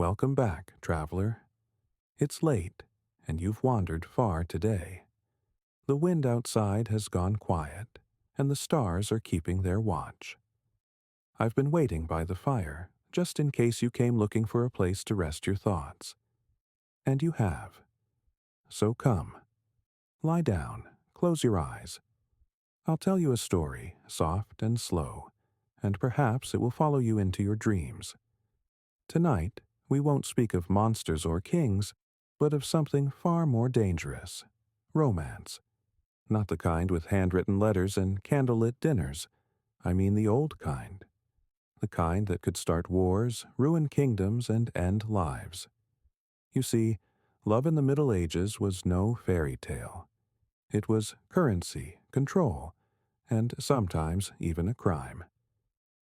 Welcome back, traveler. It's late, and you've wandered far today. The wind outside has gone quiet, and the stars are keeping their watch. I've been waiting by the fire, just in case you came looking for a place to rest your thoughts. And you have. So come. Lie down, close your eyes. I'll tell you a story, soft and slow, and perhaps it will follow you into your dreams. Tonight, we won't speak of monsters or kings, but of something far more dangerous. Romance. Not the kind with handwritten letters and candlelit dinners. I mean the old kind. The kind that could start wars, ruin kingdoms, and end lives. You see, love in the Middle Ages was no fairy tale. It was currency, control, and sometimes even a crime.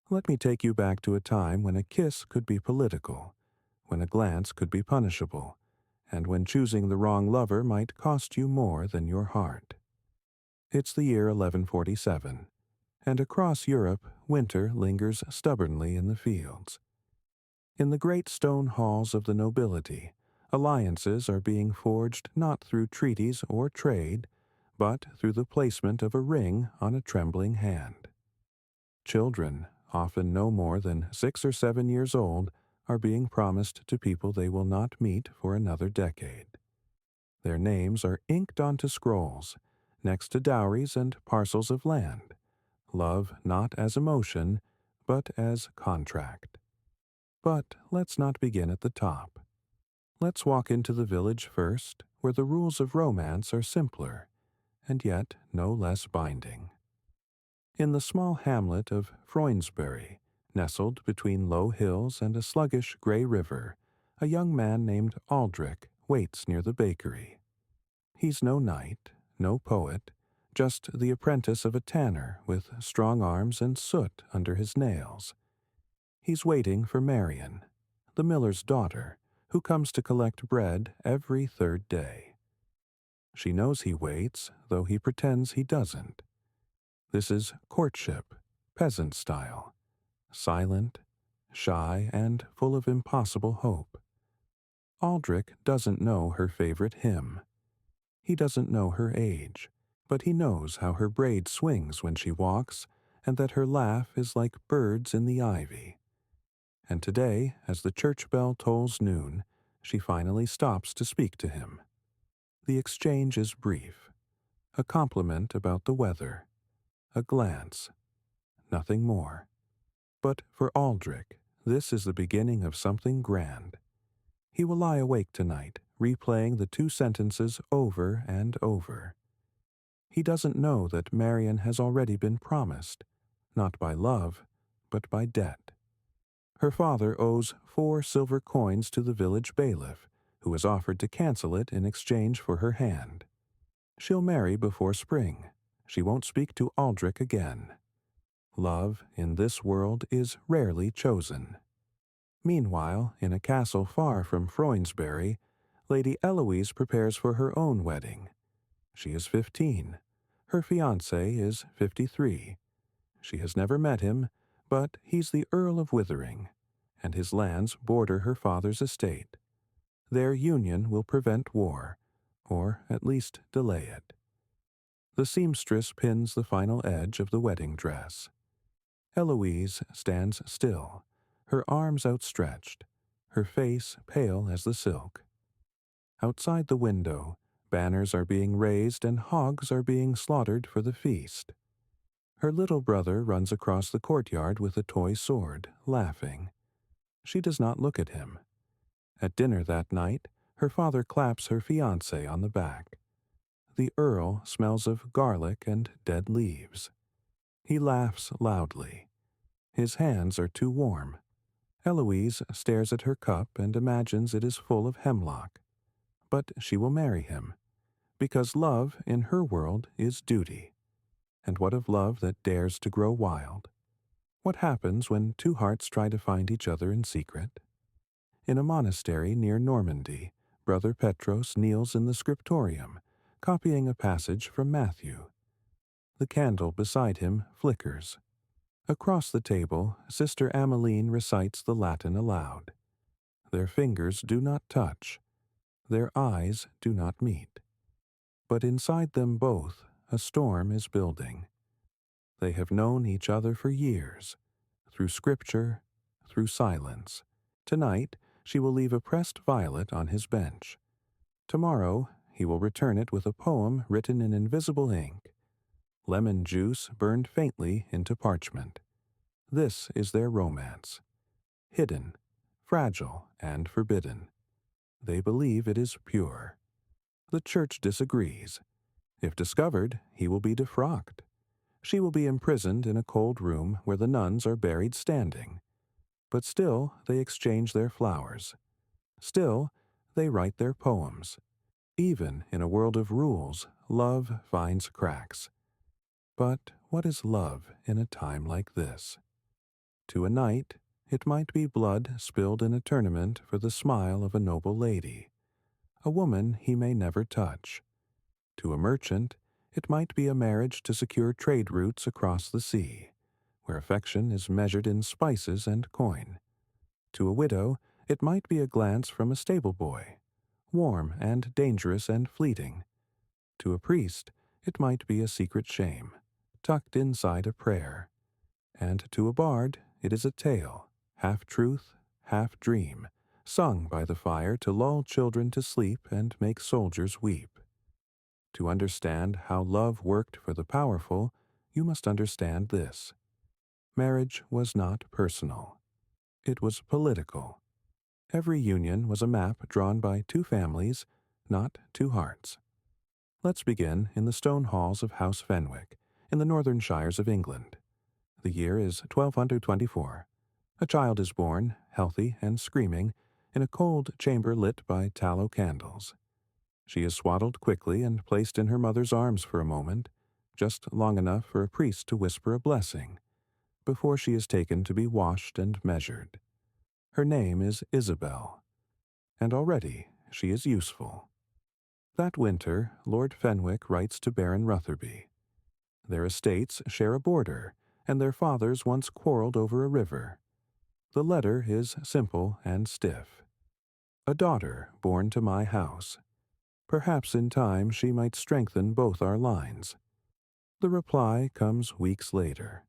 Let me take you back to a time when a kiss could be political, when a glance could be punishable, and when choosing the wrong lover might cost you more than your heart. It's the year 1147, and across Europe winter lingers stubbornly in the fields. In the great stone halls of the nobility, alliances are being forged not through treaties or trade, but through the placement of a ring on a trembling hand. Children, often no more than 6 or 7 years old, are being promised to people they will not meet for another decade. Their names are inked onto scrolls, next to dowries and parcels of land. Love not as emotion, but as contract. But let's not begin at the top. Let's walk into the village first, where the rules of romance are simpler, and yet no less binding. In the small hamlet of Freundsbury, nestled between low hills and a sluggish gray river, a young man named Aldrich waits near the bakery. He's no knight, no poet, just the apprentice of a tanner with strong arms and soot under his nails. He's waiting for Marion, the miller's daughter, who comes to collect bread every third day. She knows he waits, though he pretends he doesn't. This is courtship, peasant style, silent, shy, and full of impossible hope. Aldrich doesn't know her favorite hymn. He doesn't know her age, but he knows how her braid swings when she walks, and that her laugh is like birds in the ivy. And today, as the church bell tolls noon, she finally stops to speak to him. The exchange is brief. A compliment about the weather. A glance. Nothing more. But for Aldrich, this is the beginning of something grand. He will lie awake tonight, replaying the 2 sentences over and over. He doesn't know that Marion has already been promised, not by love, but by debt. Her father owes 4 silver coins to the village bailiff, who has offered to cancel it in exchange for her hand. She'll marry before spring. She won't speak to Aldrich again. Love in this world is rarely chosen. Meanwhile, in a castle far from Freundsbury, Lady Eloise prepares for her own wedding. She is 15. Her fiancé is 53. She has never met him, but he's the Earl of Withering, and his lands border her father's estate. Their union will prevent war, or at least delay it. The seamstress pins the final edge of the wedding dress. Eloise stands still, her arms outstretched, her face pale as the silk. Outside the window, banners are being raised and hogs are being slaughtered for the feast. Her little brother runs across the courtyard with a toy sword, laughing. She does not look at him. At dinner that night, her father claps her fiancé on the back. The Earl smells of garlic and dead leaves. He laughs loudly. His hands are too warm. Eloise stares at her cup and imagines it is full of hemlock. But she will marry him, because love in her world is duty. And what of love that dares to grow wild? What happens when 2 hearts try to find each other in secret? In a monastery near Normandy, Brother Petros kneels in the scriptorium, copying a passage from Matthew. The candle beside him flickers. Across the table, Sister Ameline recites the Latin aloud. Their fingers do not touch, their eyes do not meet. But inside them both, a storm is building. They have known each other for years, through scripture, through silence. Tonight, she will leave a pressed violet on his bench. Tomorrow, he will return it with a poem written in invisible ink, lemon juice burned faintly into parchment. This is their romance. Hidden, fragile, and forbidden. They believe it is pure. The church disagrees. If discovered, he will be defrocked. She will be imprisoned in a cold room where the nuns are buried standing. But still they exchange their flowers. Still they write their poems. Even in a world of rules, love finds cracks. But what is love in a time like this? To a knight, it might be blood spilled in a tournament for the smile of a noble lady, a woman he may never touch. To a merchant, it might be a marriage to secure trade routes across the sea, where affection is measured in spices and coin. To a widow, it might be a glance from a stable boy, warm and dangerous and fleeting. To a priest, it might be a secret shame, tucked inside a prayer. And to a bard, it is a tale, half truth, half dream, sung by the fire to lull children to sleep and make soldiers weep. To understand how love worked for the powerful, you must understand this. Marriage was not personal. It was political. Every union was a map drawn by two families, not two hearts. Let's begin in the stone halls of House Fenwick, in the northern shires of England. The year is 1224. A child is born, healthy and screaming, in a cold chamber lit by tallow candles. She is swaddled quickly and placed in her mother's arms for a moment, just long enough for a priest to whisper a blessing, before she is taken to be washed and measured. Her name is Isabel, and already she is useful. That winter, Lord Fenwick writes to Baron Rutherby. Their estates share a border, and their fathers once quarreled over a river. The letter is simple and stiff. A daughter born to my house. Perhaps in time she might strengthen both our lines. The reply comes weeks later.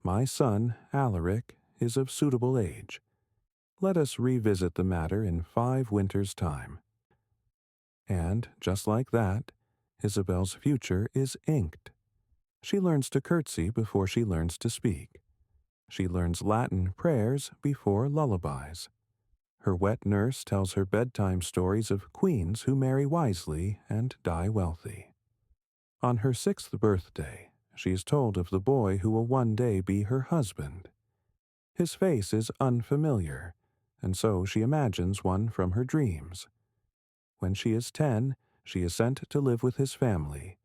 My son, Alaric, is of suitable age. Let us revisit the matter in 5 winters' time. And, just like that, Isabel's future is inked. She learns to curtsy before she learns to speak. She learns Latin prayers before lullabies. Her wet nurse tells her bedtime stories of queens who marry wisely and die wealthy. On her 6th birthday, she is told of the boy who will one day be her husband. His face is unfamiliar, and so she imagines one from her dreams. When she is 10, she is sent to live with his family,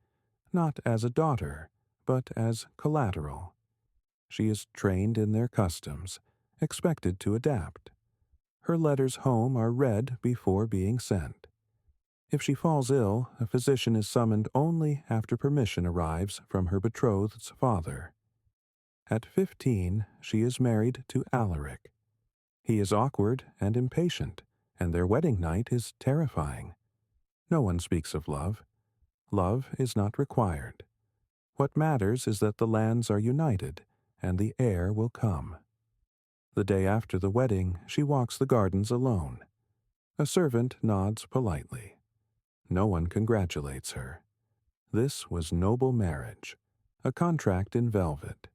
not as a daughter, but as collateral. She is trained in their customs, expected to adapt. Her letters home are read before being sent. If she falls ill, a physician is summoned only after permission arrives from her betrothed's father. At 15, she is married to Alaric. He is awkward and impatient, and their wedding night is terrifying. No one speaks of love. Love is not required. What matters is that the lands are united, and the heir will come. The day after the wedding, she walks the gardens alone. A servant nods politely. No one congratulates her. This was noble marriage, a contract in velvet.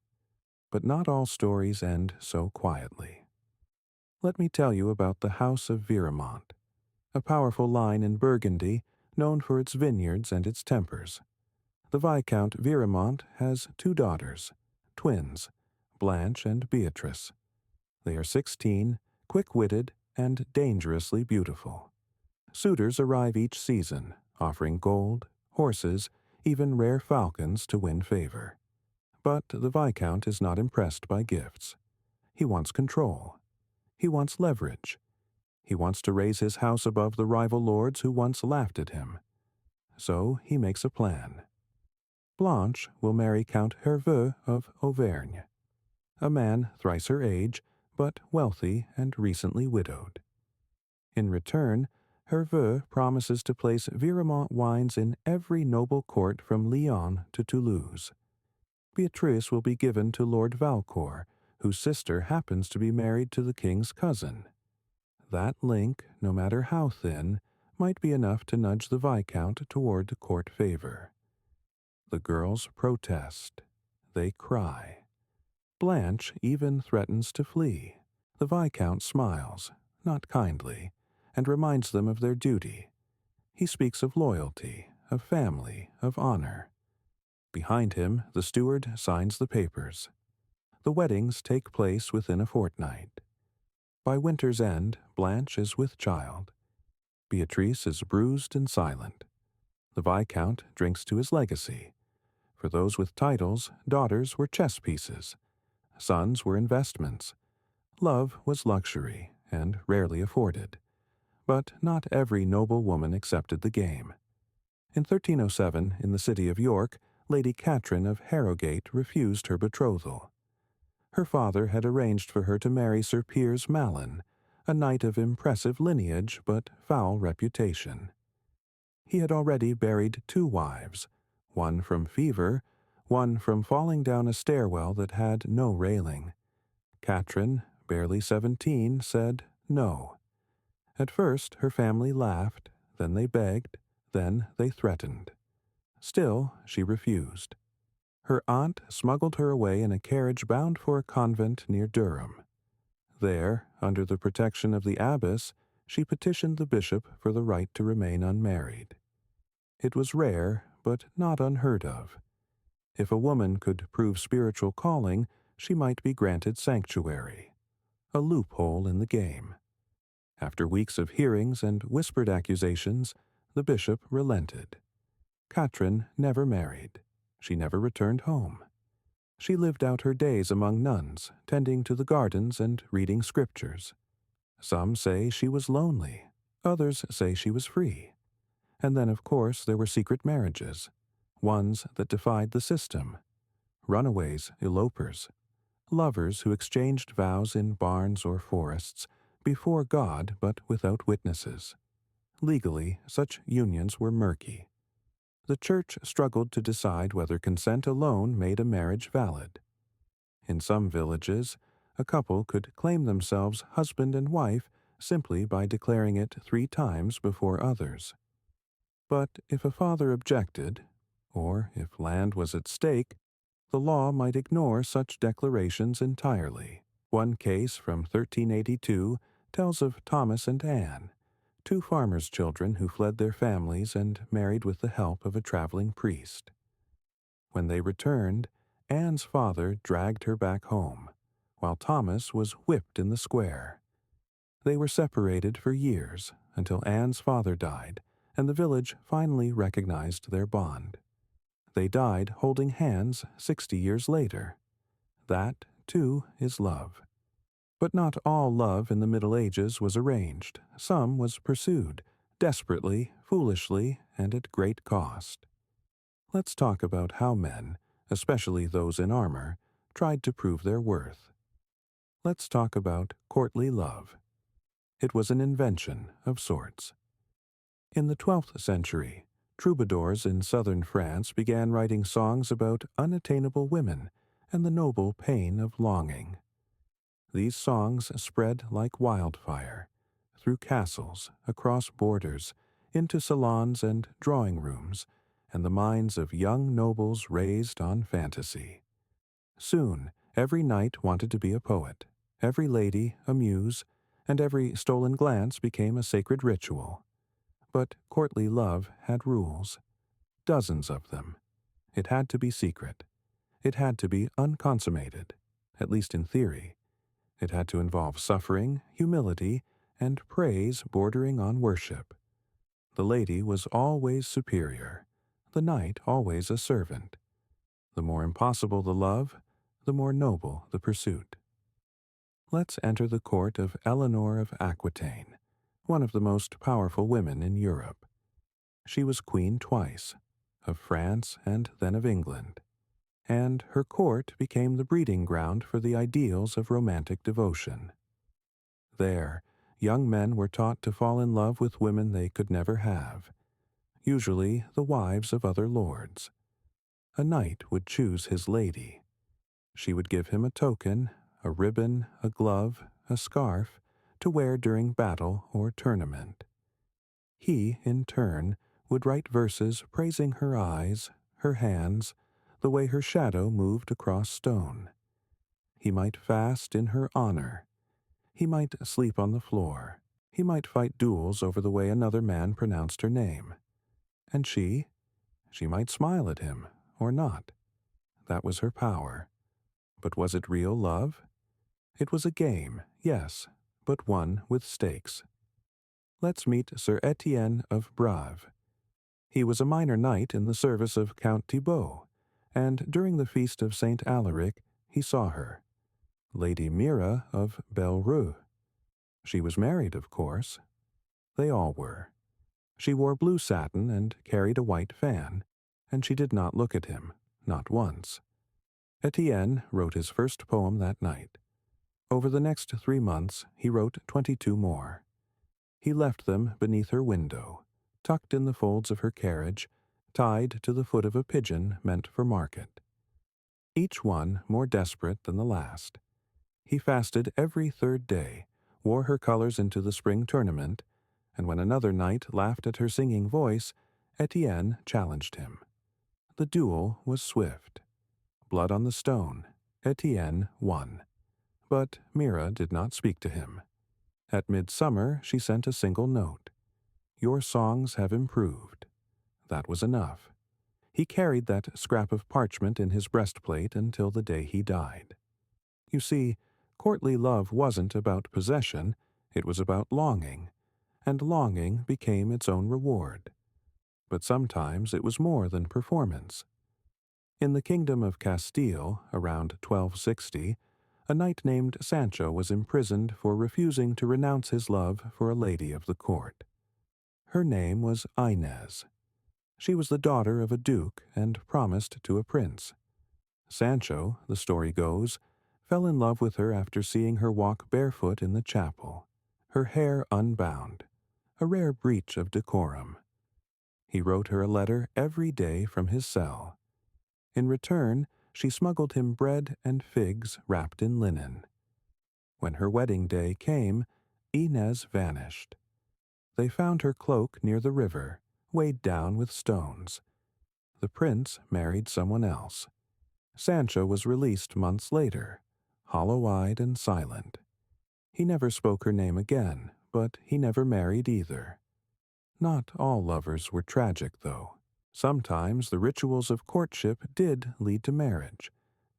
But not all stories end so quietly. Let me tell you about the House of Viramont, a powerful line in Burgundy known for its vineyards and its tempers. The Viscount Viramont has 2 daughters, twins, Blanche and Beatrice. They are 16, quick-witted, and dangerously beautiful. Suitors arrive each season, offering gold, horses, even rare falcons to win favor. But the Viscount is not impressed by gifts. He wants control. He wants leverage. He wants to raise his house above the rival lords who once laughed at him. So he makes a plan. Blanche will marry Count Herveux of Auvergne, a man thrice her age, but wealthy and recently widowed. In return, Herveux promises to place Viremont wines in every noble court from Lyon to Toulouse. Beatrice will be given to Lord Valcourt, whose sister happens to be married to the king's cousin. That link, no matter how thin, might be enough to nudge the Viscount toward court favor. The girls protest. They cry. Blanche even threatens to flee. The Viscount smiles, not kindly, and reminds them of their duty. He speaks of loyalty, of family, of honor. Behind him, the steward signs the papers. The weddings take place within a fortnight. By winter's end, Blanche is with child. Beatrice is bruised and silent. The Viscount drinks to his legacy. For those with titles, daughters were chess pieces. Sons were investments. Love was luxury, and rarely afforded. But not every noble woman accepted the game. In 1307, in the city of York, Lady Catherine of Harrogate refused her betrothal. Her father had arranged for her to marry Sir Piers Malin, a knight of impressive lineage but foul reputation. He had already buried 2 wives, one from fever, one from falling down a stairwell that had no railing. Catherine, barely 17, said no. At first her family laughed, then they begged, then they threatened. Still, she refused. Her aunt smuggled her away in a carriage bound for a convent near Durham. There, under the protection of the abbess, she petitioned the bishop for the right to remain unmarried. It was rare, but not unheard of. If a woman could prove spiritual calling, she might be granted sanctuary. A loophole in the game. After weeks of hearings and whispered accusations, the bishop relented. Catherine never married. She never returned home. She lived out her days among nuns, tending to the gardens and reading scriptures. Some say she was lonely. Others say she was free. And then, of course, there were secret marriages, ones that defied the system. Runaways, elopers, lovers who exchanged vows in barns or forests, before God but without witnesses. Legally, such unions were murky. The Church struggled to decide whether consent alone made a marriage valid. In some villages, a couple could claim themselves husband and wife simply by declaring it 3 times before others. But if a father objected, or if land was at stake, the law might ignore such declarations entirely. One case from 1382 tells of Thomas and Anne, 2 farmers' children who fled their families and married with the help of a traveling priest. When they returned, Anne's father dragged her back home, while Thomas was whipped in the square. They were separated for years until Anne's father died, and the village finally recognized their bond. They died holding hands 60 years later. That, too, is love. But not all love in the Middle Ages was arranged. Some was pursued, desperately, foolishly, and at great cost. Let's talk about how men, especially those in armor, tried to prove their worth. Let's talk about courtly love. It was an invention of sorts. In the 12th century, troubadours in southern France began writing songs about unattainable women and the noble pain of longing. These songs spread like wildfire, through castles, across borders, into salons and drawing rooms, and the minds of young nobles raised on fantasy. Soon, every knight wanted to be a poet, every lady a muse, and every stolen glance became a sacred ritual. But courtly love had rules. Dozens of them. It had to be secret. It had to be unconsummated, at least in theory. It had to involve suffering, humility, and praise bordering on worship. The lady was always superior, the knight always a servant. The more impossible the love, the more noble the pursuit. Let's enter the court of Eleanor of Aquitaine, one of the most powerful women in Europe. She was queen twice, of France and then of England, and her court became the breeding ground for the ideals of romantic devotion. There, Young men were taught to fall in love with women they could never have, usually the wives of other lords. A knight would choose his lady. She would give him a token, a ribbon, a glove, a scarf, to wear during battle or tournament. He, in turn, would write verses praising her eyes, her hands, the way her shadow moved across stone. He might fast in her honor. He might sleep on the floor. He might fight duels over the way another man pronounced her name. And she might smile at him, or not. That was her power. But was it real love? It was a game, yes, but one with stakes. Let's meet Sir Etienne of Brave. He was a minor knight in the service of Count Thibault, and during the feast of St. Alaric he saw her, Lady Mira of Belreux. She was married, of course. They all were. She wore blue satin and carried a white fan, and she did not look at him, not once. Etienne wrote his first poem that night. Over the next 3 months he wrote 22 more. He left them beneath her window, tucked in the folds of her carriage, tied to the foot of a pigeon meant for market. Each one more desperate than the last. He fasted every 3rd day, wore her colors into the spring tournament, and when another knight laughed at her singing voice, Etienne challenged him. The duel was swift. Blood on the stone. Etienne won. But Mira did not speak to him. At midsummer she sent a single note. "Your songs have improved." That was enough. He carried that scrap of parchment in his breastplate until the day he died. You see, courtly love wasn't about possession, it was about longing, and longing became its own reward. But sometimes it was more than performance. In the kingdom of Castile, around 1260, a knight named Sancho was imprisoned for refusing to renounce his love for a lady of the court. Her name was Inez. She was the daughter of a duke and promised to a prince. Sancho, the story goes, fell in love with her after seeing her walk barefoot in the chapel, her hair unbound, a rare breach of decorum. He wrote her a letter every day from his cell. In return, she smuggled him bread and figs wrapped in linen. When her wedding day came, Inez vanished. They found her cloak near the river, weighed down with stones. The prince married someone else. Sancho was released months later, hollow-eyed and silent. He never spoke her name again, but he never married either. Not all lovers were tragic, though. Sometimes the rituals of courtship did lead to marriage,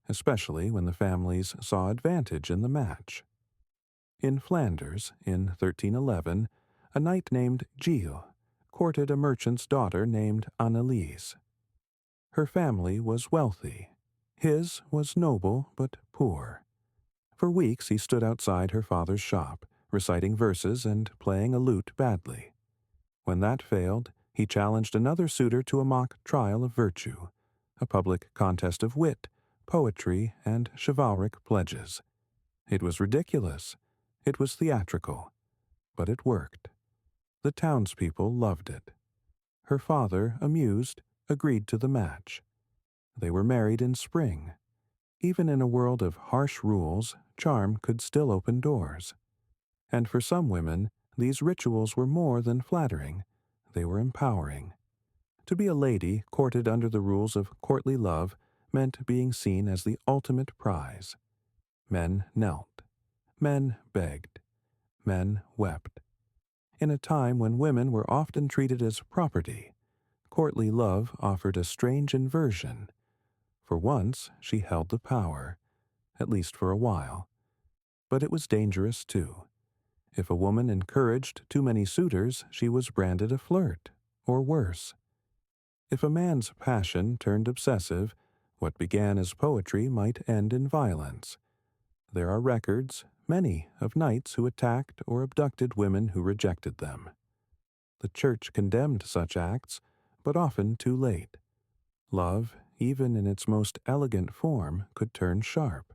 especially when the families saw advantage in the match. In Flanders, in 1311, a knight named Gilles courted a merchant's daughter named Anneliese. Her family was wealthy. His was noble but poor. For weeks he stood outside her father's shop, reciting verses and playing a lute badly. When that failed, he challenged another suitor to a mock trial of virtue, a public contest of wit, poetry, and chivalric pledges. It was ridiculous. It was theatrical. But it worked. The townspeople loved it. Her father, amused, agreed to the match. They were married in spring. Even in a world of harsh rules, charm could still open doors. And for some women, these rituals were more than flattering. They were empowering. To be a lady courted under the rules of courtly love meant being seen as the ultimate prize. Men knelt. Men begged. Men wept. In a time when women were often treated as property, courtly love offered a strange inversion. For once, she held the power, at least for a while. But it was dangerous, too. If a woman encouraged too many suitors, she was branded a flirt, or worse. If a man's passion turned obsessive, what began as poetry might end in violence. There are records, many, of knights who attacked or abducted women who rejected them. The church condemned such acts, but often too late. Love, even in its most elegant form, could turn sharp.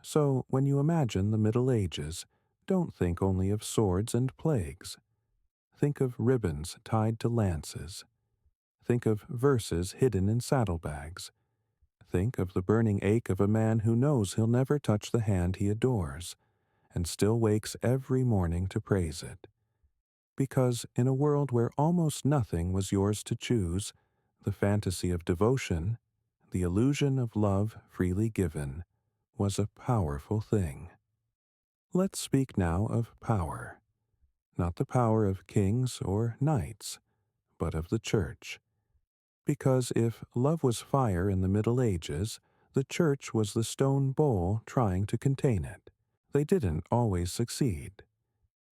So, when you imagine the Middle Ages, don't think only of swords and plagues. Think of ribbons tied to lances. Think of verses hidden in saddlebags. Think of the burning ache of a man who knows he'll never touch the hand he adores, and still wakes every morning to praise it. Because in a world where almost nothing was yours to choose, the fantasy of devotion, the illusion of love freely given, was a powerful thing. Let's speak now of power. Not the power of kings or knights, but of the Church. Because if love was fire in the Middle Ages, the Church was the stone bowl trying to contain it. They didn't always succeed.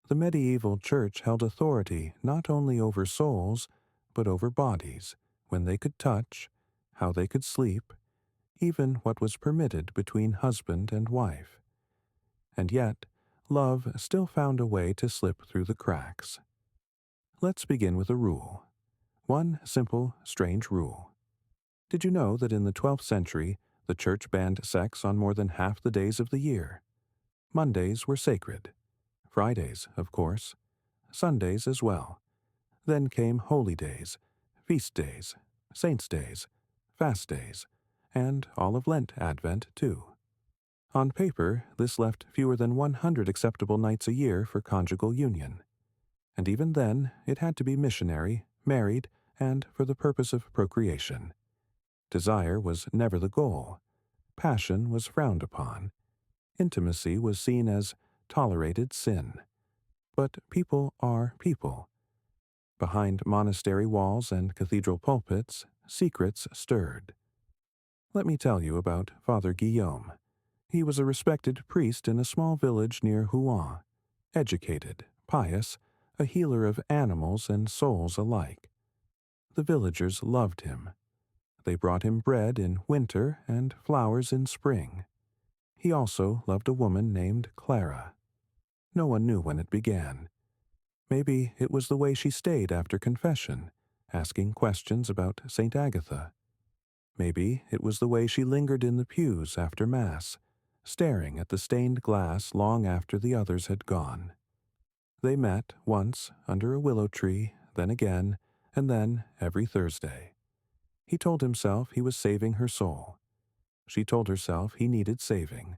The medieval Church held authority not only over souls, but over bodies, when they could touch, how they could sleep, even what was permitted between husband and wife. And yet, love still found a way to slip through the cracks. Let's begin with a rule. One simple, strange rule. Did you know that in the 12th century, the Church banned sex on more than half the days of the year? Mondays were sacred. Fridays, of course. Sundays as well. Then came holy days, feast days, saints' days, fast days, and all of Lent Advent, too. On paper, this left fewer than 100 acceptable nights a year for conjugal union. And even then, it had to be missionary, married, and for the purpose of procreation. Desire was never the goal. Passion was frowned upon. Intimacy was seen as tolerated sin. But people are people. Behind monastery walls and cathedral pulpits, secrets stirred. Let me tell you about Father Guillaume. He was a respected priest in a small village near Rouen, educated, pious, a healer of animals and souls alike. The villagers loved him. They brought him bread in winter and flowers in spring. He also loved a woman named Clara. No one knew when it began. Maybe it was the way she stayed after confession, asking questions about St. Agatha. Maybe it was the way she lingered in the pews after Mass, staring at the stained glass long after the others had gone. They met once under a willow tree, then again, and then every Thursday. He told himself he was saving her soul. She told herself he needed saving.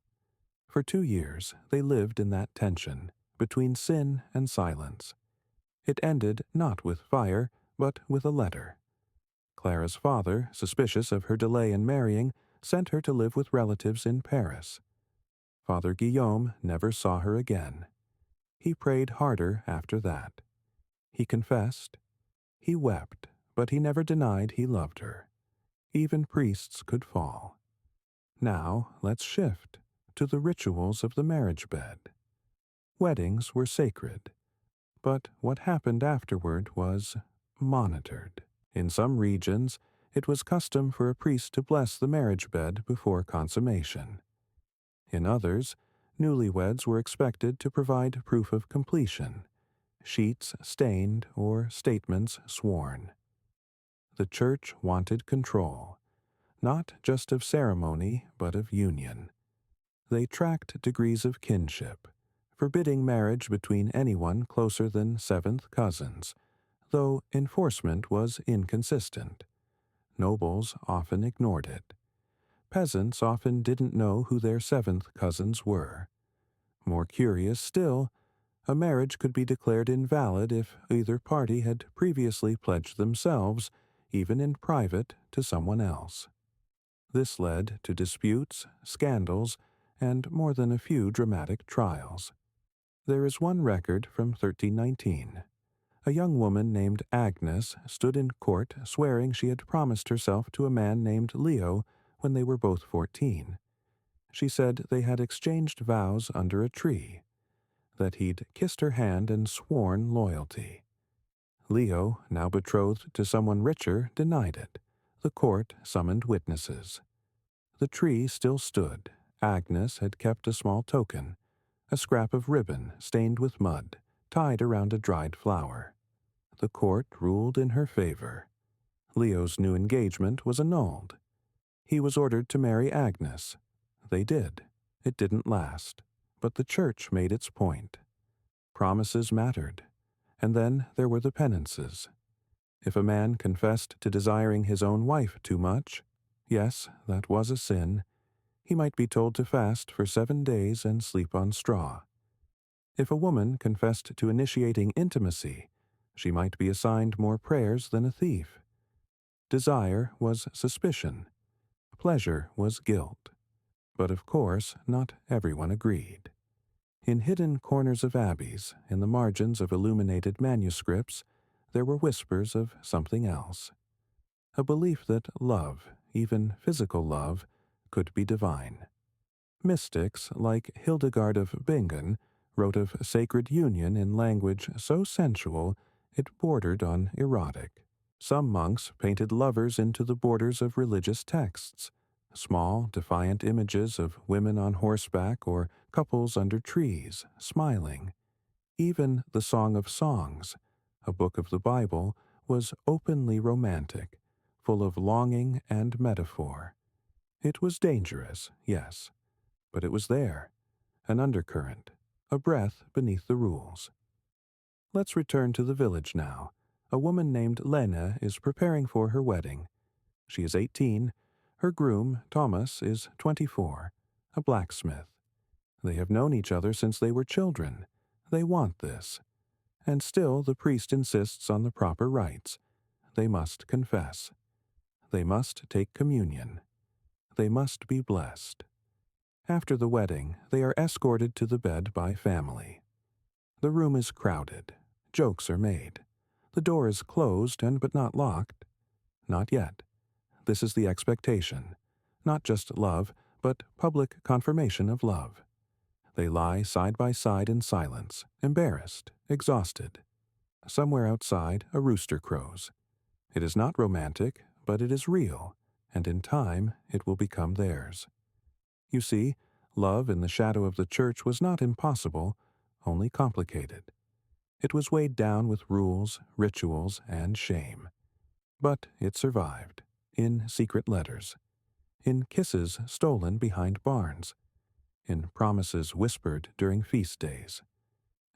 For 2 years, they lived in that tension, between sin and silence. It ended not with fire, but with a letter. Clara's father, suspicious of her delay in marrying, sent her to live with relatives in Paris. Father Guillaume never saw her again. He prayed harder after that. He confessed. He wept, but he never denied he loved her. Even priests could fall. Now let's shift to the rituals of the marriage bed. Weddings were sacred, but what happened afterward was monitored. In some regions, it was custom for a priest to bless the marriage bed before consummation. In others, newlyweds were expected to provide proof of completion, sheets stained or statements sworn. The Church wanted control, not just of ceremony, but of union. They tracked degrees of kinship, forbidding marriage between anyone closer than seventh cousins, though enforcement was inconsistent. Nobles often ignored it. Peasants often didn't know who their seventh cousins were. More curious still, a marriage could be declared invalid if either party had previously pledged themselves, even in private, to someone else. This led to disputes, scandals, and more than a few dramatic trials. There is one record from 1319. A young woman named Agnes stood in court swearing she had promised herself to a man named Leo when they were both 14. She said they had exchanged vows under a tree, that he'd kissed her hand and sworn loyalty. Leo, now betrothed to someone richer, denied it. The court summoned witnesses. The tree still stood. Agnes had kept a small token, a scrap of ribbon stained with mud, tied around a dried flower. The court ruled in her favor. Leo's new engagement was annulled. He was ordered to marry Agnes. They did. It didn't last, but the Church made its point. Promises mattered, and then there were the penances. If a man confessed to desiring his own wife too much, yes, that was a sin, he might be told to fast for 7 days and sleep on straw. If a woman confessed to initiating intimacy, she might be assigned more prayers than a thief. Desire was suspicion. Pleasure was guilt. But of course, not everyone agreed. In hidden corners of abbeys, in the margins of illuminated manuscripts, there were whispers of something else. A belief that love, even physical love, could be divine. Mystics like Hildegard of Bingen wrote of sacred union in language so sensual it bordered on erotic. Some monks painted lovers into the borders of religious texts, small, defiant images of women on horseback or couples under trees, smiling. Even the Song of Songs, a book of the Bible, was openly romantic, full of longing and metaphor. It was dangerous, yes, but it was there, an undercurrent, a breath beneath the rules. Let's return to the village now. A woman named Lena is preparing for her wedding. She is 18. Her groom, Thomas, is 24, a blacksmith. They have known each other since they were children. They want this. And still the priest insists on the proper rites. They must confess. They must take communion. They must be blessed. After the wedding, they are escorted to the bed by family. The room is crowded. Jokes are made. The door is closed but not locked. Not yet. This is the expectation. Not just love, but public confirmation of love. They lie side by side in silence, embarrassed, exhausted. Somewhere outside, a rooster crows. It is not romantic, but it is real, and in time it will become theirs. You see, love in the shadow of the church was not impossible, only complicated. It was weighed down with rules, rituals, and shame. But it survived, in secret letters, in kisses stolen behind barns, in promises whispered during feast days,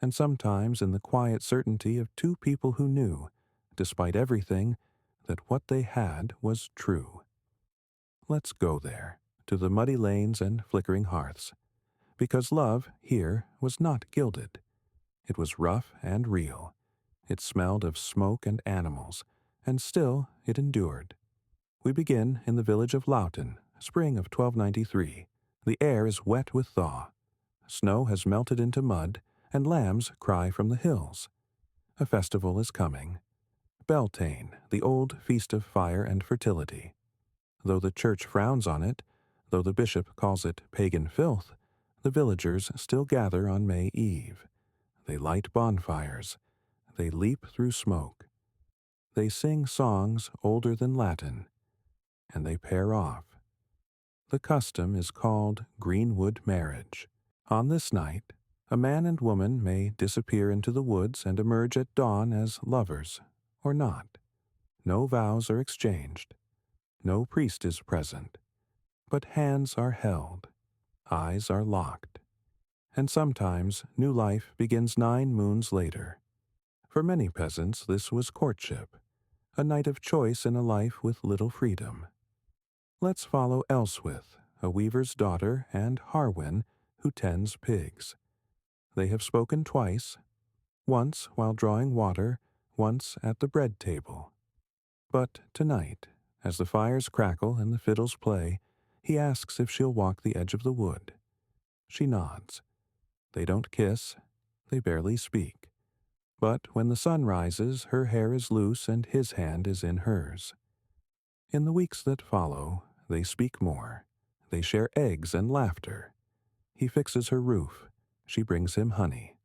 and sometimes in the quiet certainty of two people who knew, despite everything, that what they had was true. Let's go there, to the muddy lanes and flickering hearths, because love here was not gilded. It was rough and real. It smelled of smoke and animals, and still it endured. We begin in the village of Loughton, spring of 1293. The air is wet with thaw. Snow has melted into mud, and lambs cry from the hills. A festival is coming. Beltane, the old feast of fire and fertility. Though the church frowns on it, though the bishop calls it pagan filth, the villagers still gather on May Eve. They light bonfires. They leap through smoke. They sing songs older than Latin, and they pair off. The custom is called greenwood marriage. On this night, a man and woman may disappear into the woods and emerge at dawn as lovers, or not. No vows are exchanged. No priest is present. But hands are held. Eyes are locked. And sometimes new life begins 9 moons later. For many peasants, this was courtship, a night of choice in a life with little freedom. Let's follow Elswith, a weaver's daughter, and Harwin, who tends pigs. They have spoken twice, once while drawing water, once at the bread table. But tonight, as the fires crackle and the fiddles play, he asks if she'll walk the edge of the wood. She nods. They don't kiss. They barely speak. But when the sun rises, her hair is loose and his hand is in hers. In the weeks that follow, they speak more. They share eggs and laughter. He fixes her roof. She brings him honey.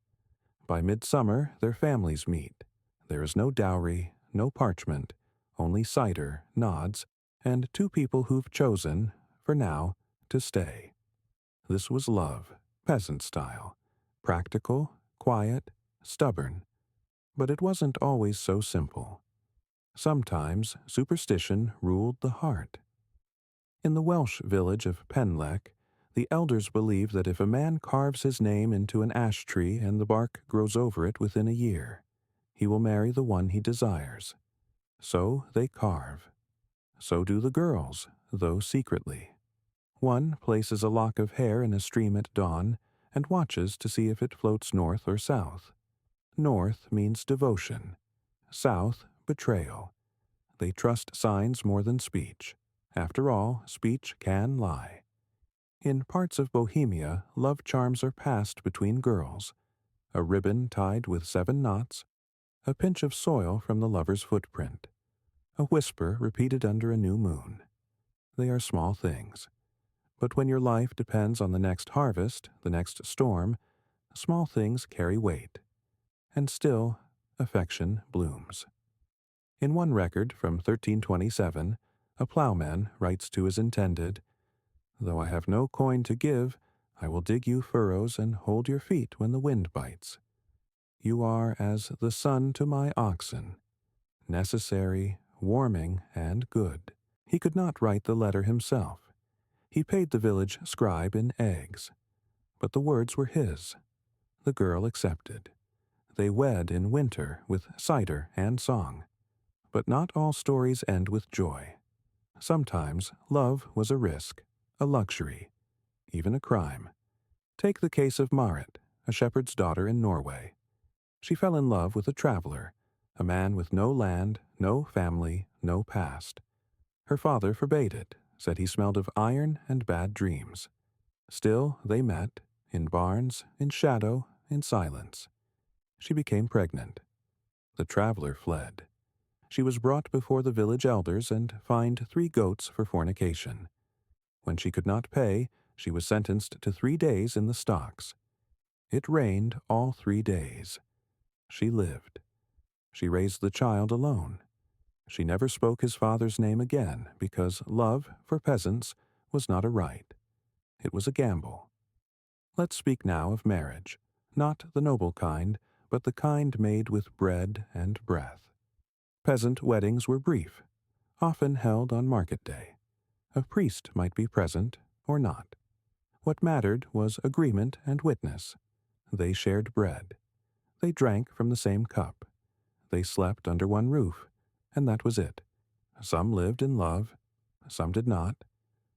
By midsummer, their families meet. There is no dowry, no parchment, only cider, nods, and 2 people who've chosen, for now, to stay. This was love, peasant style, practical, quiet, stubborn. But it wasn't always so simple. Sometimes superstition ruled the heart. In the Welsh village of Penlec, The elders believe that if a man carves his name into an ash tree and the bark grows over it within a year, he will marry the one he desires. So they carve. So do the girls, though secretly. One places a lock of hair in a stream at dawn and watches to see if it floats north or south. North means devotion. South, betrayal. They trust signs more than speech. After all, speech can lie. In parts of Bohemia, love charms are passed between girls. A ribbon tied with 7 knots, a pinch of soil from the lover's footprint, a whisper repeated under a new moon. They are small things. But when your life depends on the next harvest, the next storm, small things carry weight. And still, affection blooms. In one record from 1327, a plowman writes to his intended, "Though I have no coin to give, I will dig you furrows and hold your feet when the wind bites. You are as the sun to my oxen, necessary, warming, and good." He could not write the letter himself. He paid the village scribe in eggs. But the words were his. The girl accepted. They wed in winter with cider and song. But not all stories end with joy. Sometimes love was a risk, a luxury, even a crime. Take the case of Marit, a shepherd's daughter in Norway. She fell in love with a traveler, a man with no land, no family, no past. Her father forbade it, said he smelled of iron and bad dreams. Still, they met, in barns, in shadow, in silence. She became pregnant. The traveler fled. She was brought before the village elders and fined 3 goats for fornication. When she could not pay, she was sentenced to 3 days in the stocks. It rained all 3 days. She lived. She raised the child alone. She never spoke his father's name again because love, for peasants, was not a right. It was a gamble. Let's speak now of marriage, not the noble kind, but the kind made with bread and breath. Peasant weddings were brief, often held on market day. A priest might be present or not. What mattered was agreement and witness. They shared bread. They drank from the same cup. They slept under one roof, and that was it. Some lived in love, some did not.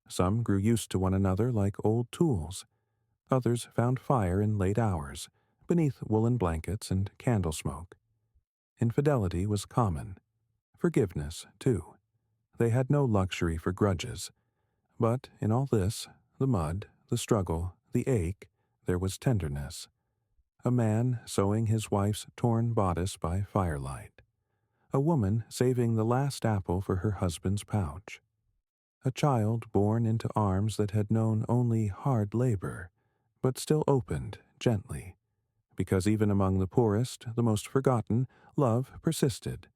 Some grew used to one another like old tools. Others found fire in late hours, beneath woolen blankets and candle smoke. Infidelity was common. Forgiveness, too. They had no luxury for grudges. But in all this, the mud, the struggle, the ache, there was tenderness. A man sewing his wife's torn bodice by firelight. A woman saving the last apple for her husband's pouch. A child born into arms that had known only hard labor, but still opened gently, because even among the poorest, the most forgotten, love persisted,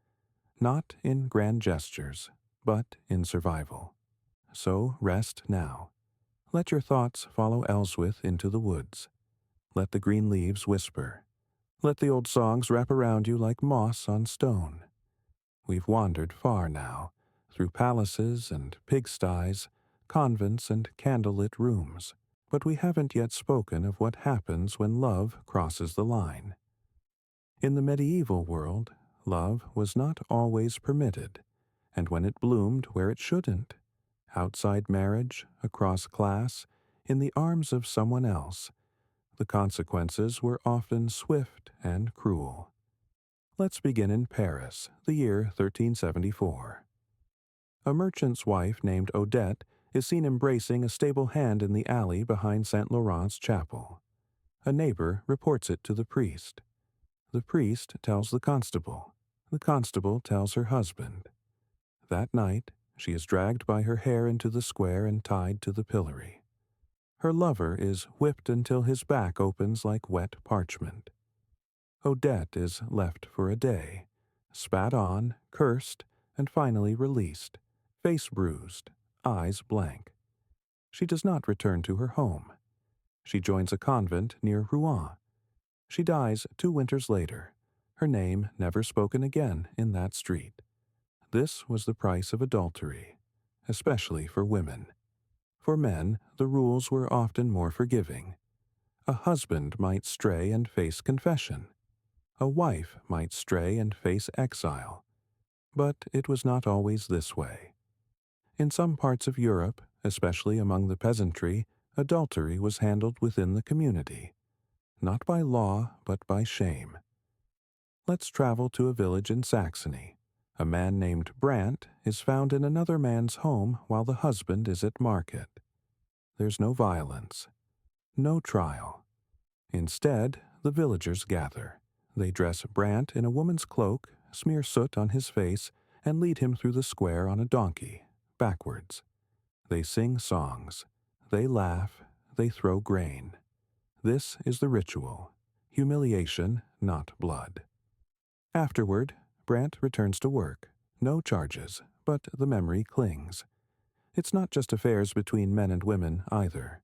not in grand gestures, but in survival. So rest now. Let your thoughts follow Elswith into the woods. Let the green leaves whisper. Let the old songs wrap around you like moss on stone. We've wandered far now, through palaces and pigsties, convents and candlelit rooms, but we haven't yet spoken of what happens when love crosses the line. In the medieval world, love was not always permitted, and when it bloomed where it shouldn't, outside marriage, across class, in the arms of someone else, the consequences were often swift and cruel. Let's begin in Paris, the year 1374. A merchant's wife named Odette is seen embracing a stable hand in the alley behind St. Laurent's chapel. A neighbor reports it to the priest. The priest tells the constable. The constable tells her husband. That night, she is dragged by her hair into the square and tied to the pillory. Her lover is whipped until his back opens like wet parchment. Odette is left for a day, spat on, cursed, and finally released, face bruised, eyes blank. She does not return to her home. She joins a convent near Rouen. She dies 2 winters later, her name never spoken again in that street. This was the price of adultery, especially for women. For men, the rules were often more forgiving. A husband might stray and face confession. A wife might stray and face exile. But it was not always this way. In some parts of Europe, especially among the peasantry, adultery was handled within the community, not by law but by shame. Let's travel to a village in Saxony. A man named Brant is found in another man's home while the husband is at market. There's no violence, no trial. Instead, the villagers gather. They dress Brant in a woman's cloak, smear soot on his face, and lead him through the square on a donkey, backwards. They sing songs. They laugh. They throw grain. This is the ritual. Humiliation, not blood. Afterward, Brant returns to work. No charges, but the memory clings. It's not just affairs between men and women, either.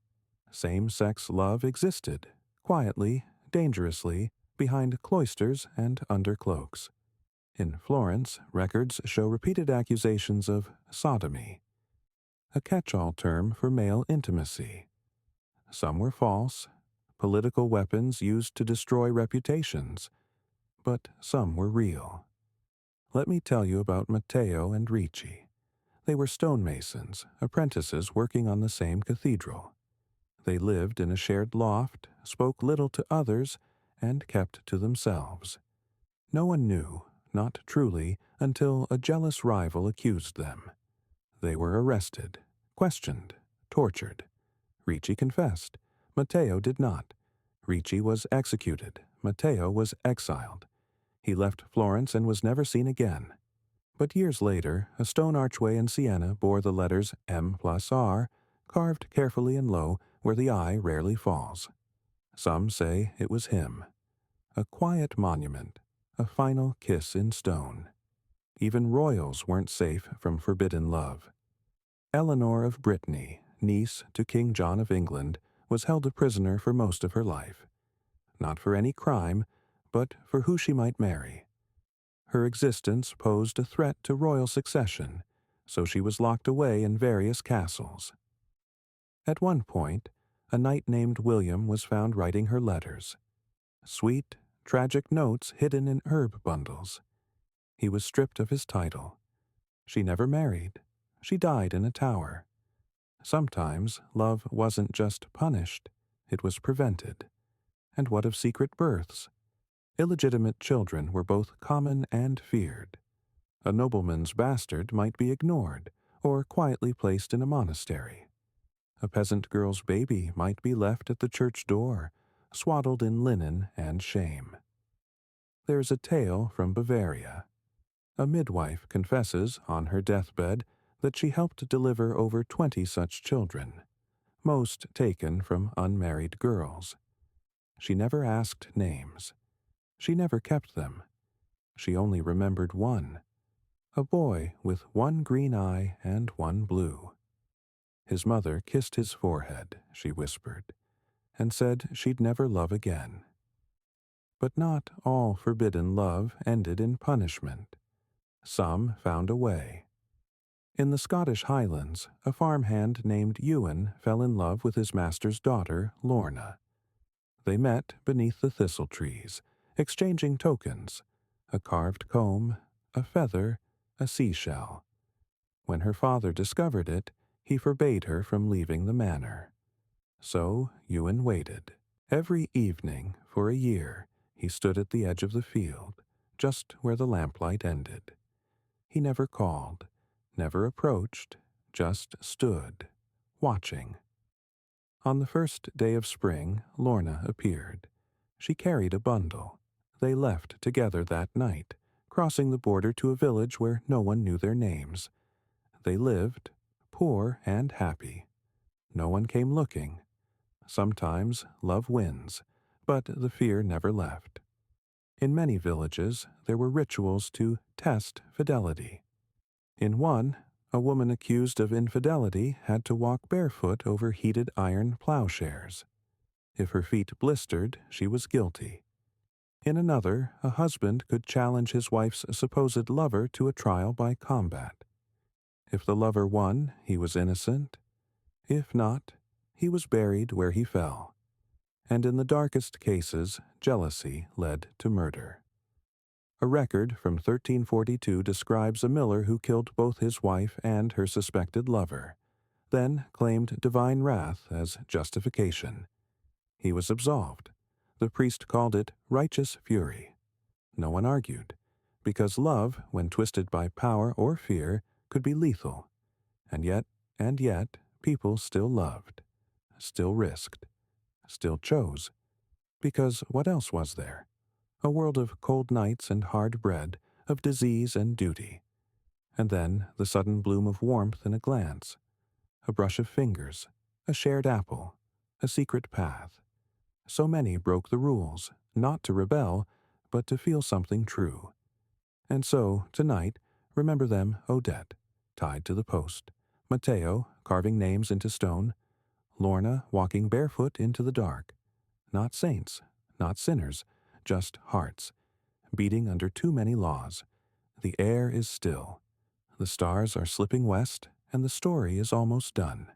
Same-sex love existed, quietly, dangerously, behind cloisters and under cloaks. In Florence, records show repeated accusations of sodomy, a catch-all term for male intimacy. Some were false, political weapons used to destroy reputations, but some were real. Let me tell you about Matteo and Ricci. They were stonemasons, apprentices working on the same cathedral. They lived in a shared loft, spoke little to others, and kept to themselves. No one knew, not truly, until a jealous rival accused them. They were arrested, questioned, tortured. Ricci confessed. Matteo did not. Ricci was executed. Matteo was exiled. He left Florence and was never seen again. But years later, a stone archway in Siena bore the letters M+R, carved carefully and low where the eye rarely falls. Some say it was him. A quiet monument, a final kiss in stone. Even royals weren't safe from forbidden love. Eleanor of Brittany, niece to King John of England, was held a prisoner for most of her life. Not for any crime, but for who she might marry. Her existence posed a threat to royal succession, so she was locked away in various castles. At one point, a knight named William was found writing her letters. Sweet, tragic notes hidden in herb bundles. He was stripped of his title. She never married. She died in a tower. Sometimes love wasn't just punished, it was prevented. And what of secret births? Illegitimate children were both common and feared. A nobleman's bastard might be ignored or quietly placed in a monastery. A peasant girl's baby might be left at the church door, swaddled in linen and shame. There's a tale from Bavaria. A midwife confesses on her deathbed that she helped deliver over 20 such children, most taken from unmarried girls. She never asked names. She never kept them. She only remembered one, a boy with one green eye and one blue. His mother kissed his forehead, she whispered, and said she'd never love again. But not all forbidden love ended in punishment. Some found a way. In the Scottish Highlands, a farmhand named Ewan fell in love with his master's daughter, Lorna. They met beneath the thistle trees, exchanging tokens, a carved comb, a feather, a seashell. When her father discovered it, he forbade her from leaving the manor. So Ewan waited. Every evening, for a year, he stood at the edge of the field, just where the lamplight ended. He never called, never approached, just stood, watching. On the first day of spring, Lorna appeared. She carried a bundle. They left together that night, crossing the border to a village where no one knew their names. They lived, poor and happy. No one came looking. Sometimes love wins, but the fear never left. In many villages, there were rituals to test fidelity. In one, a woman accused of infidelity had to walk barefoot over heated iron plowshares. If her feet blistered, she was guilty. In another, a husband could challenge his wife's supposed lover to a trial by combat. If the lover won, he was innocent. If not, he was buried where he fell, and in the darkest cases, jealousy led to murder. A record from 1342 describes a miller who killed both his wife and her suspected lover, then claimed divine wrath as justification. He was absolved. The priest called it righteous fury. No one argued, because love, when twisted by power or fear, could be lethal. And yet, people still loved, still risked, still chose, because what else was there? A world of cold nights and hard bread, of disease and duty. And then the sudden bloom of warmth in a glance, a brush of fingers, a shared apple, a secret path. So many broke the rules, not to rebel, but to feel something true. And so, tonight, remember them, Odette, tied to the post, Matteo, carving names into stone, Lorna walking barefoot into the dark. Not saints, not sinners, just hearts, beating under too many laws. The air is still. The stars are slipping west, and the story is almost done.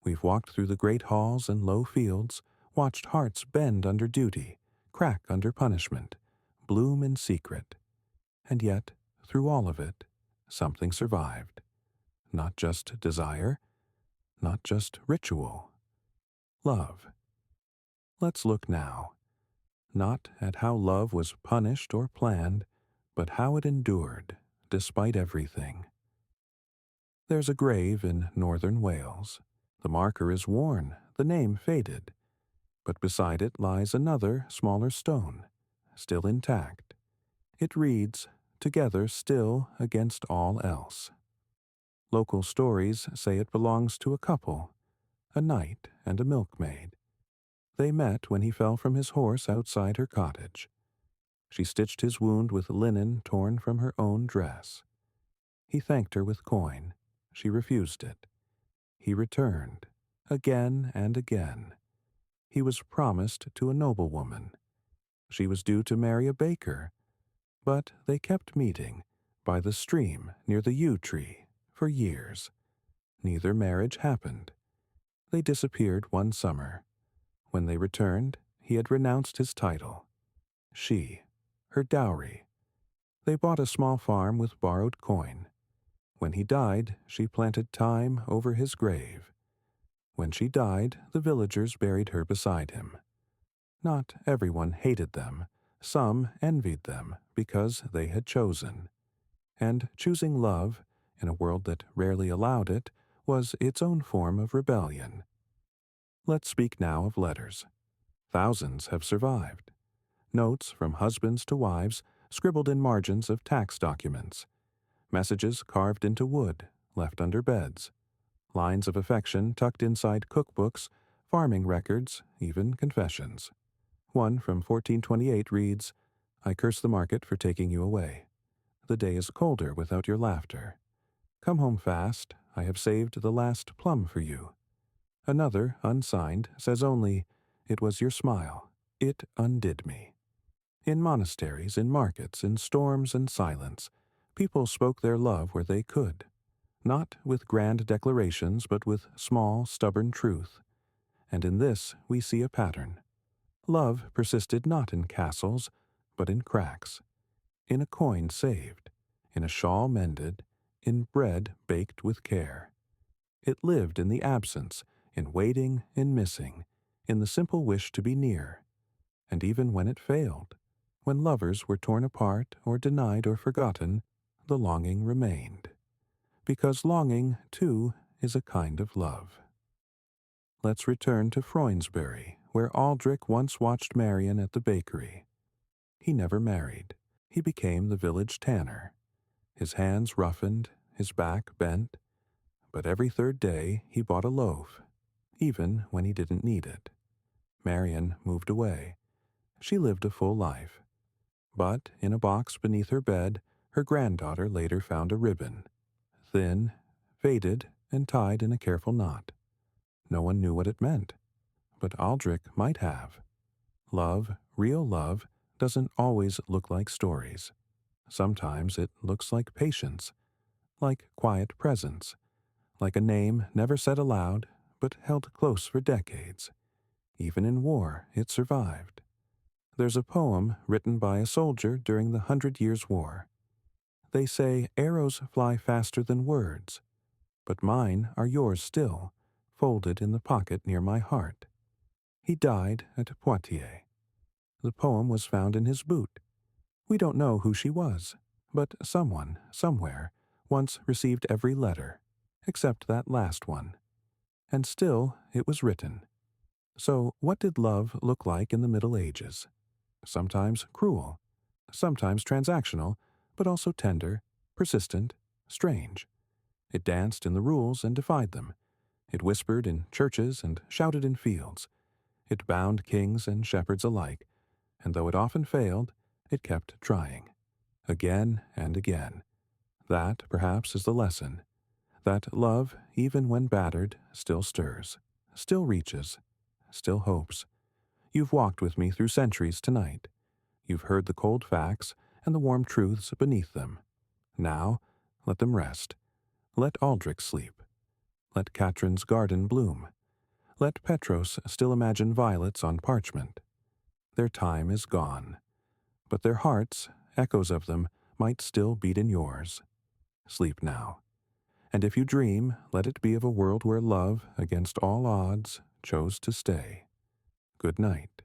We've walked through the great halls and low fields, watched hearts bend under duty, crack under punishment, bloom in secret. And yet, through all of it, something survived. Not just desire, not just ritual. Love. Let's look now, not at how love was punished or planned, but how it endured, despite everything. There's a grave in northern Wales. The marker is worn, the name faded, but beside it lies another, smaller stone, still intact. It reads, "Together still against all else." Local stories say it belongs to a couple, a knight and a milkmaid. They met when he fell from his horse outside her cottage. She stitched his wound with linen torn from her own dress. He thanked her with coin. She refused it. He returned, again and again. He was promised to a noblewoman. She was due to marry a baker, but they kept meeting by the stream near the yew tree for years. Neither marriage happened. They disappeared one summer. When they returned, he had renounced his title. She, her dowry. They bought a small farm with borrowed coin. When he died, she planted thyme over his grave. When she died, the villagers buried her beside him. Not everyone hated them. Some envied them because they had chosen. And choosing love, in a world that rarely allowed it, was its own form of rebellion. Let's speak now of letters. Thousands have survived. Notes from husbands to wives, scribbled in margins of tax documents. Messages carved into wood, left under beds. Lines of affection tucked inside cookbooks, farming records, even confessions. One from 1428 reads, "I curse the market for taking you away. The day is colder without your laughter. Come home fast, I have saved the last plum for you." Another, unsigned, says only, "It was your smile. It undid me." In monasteries, in markets, in storms and silence, people spoke their love where they could. Not with grand declarations, but with small, stubborn truth. And in this we see a pattern. Love persisted not in castles, but in cracks. In a coin saved, in a shawl mended, in bread baked with care. It lived in the absence, in waiting, in missing, in the simple wish to be near. And even when it failed, when lovers were torn apart or denied or forgotten, the longing remained. Because longing, too, is a kind of love. Let's return to Freundsbury, where Aldrich once watched Marion at the bakery. He never married. He became the village tanner. His hands roughened, his back bent, but every third day he bought a loaf, even when he didn't need it. Marion moved away. She lived a full life. But in a box beneath her bed, her granddaughter later found a ribbon. Thin, faded, and tied in a careful knot. No one knew what it meant, but Aldrich might have. Love, real love, doesn't always look like stories. Sometimes it looks like patience, like quiet presence, like a name never said aloud, but held close for decades. Even in war, it survived. There's a poem written by a soldier during the 100 Years' War. They say arrows fly faster than words, but mine are yours still, folded in the pocket near my heart. He died at Poitiers. The poem was found in his boot. We don't know who she was, but someone, somewhere, once received every letter, except that last one. And still it was written. So what did love look like in the Middle Ages? Sometimes cruel, sometimes transactional, but also tender, persistent, strange. It danced in the rules and defied them. It whispered in churches and shouted in fields. It bound kings and shepherds alike, and though it often failed, it kept trying. Again and again. That, perhaps, is the lesson. That love, even when battered, still stirs, still reaches, still hopes. You've walked with me through centuries tonight. You've heard the cold facts and the warm truths beneath them. Now, let them rest. Let Aldrich sleep. Let Katrin's garden bloom. Let Petros still imagine violets on parchment. Their time is gone, but their hearts, echoes of them, might still beat in yours. Sleep now. And if you dream, let it be of a world where love, against all odds, chose to stay. Good night.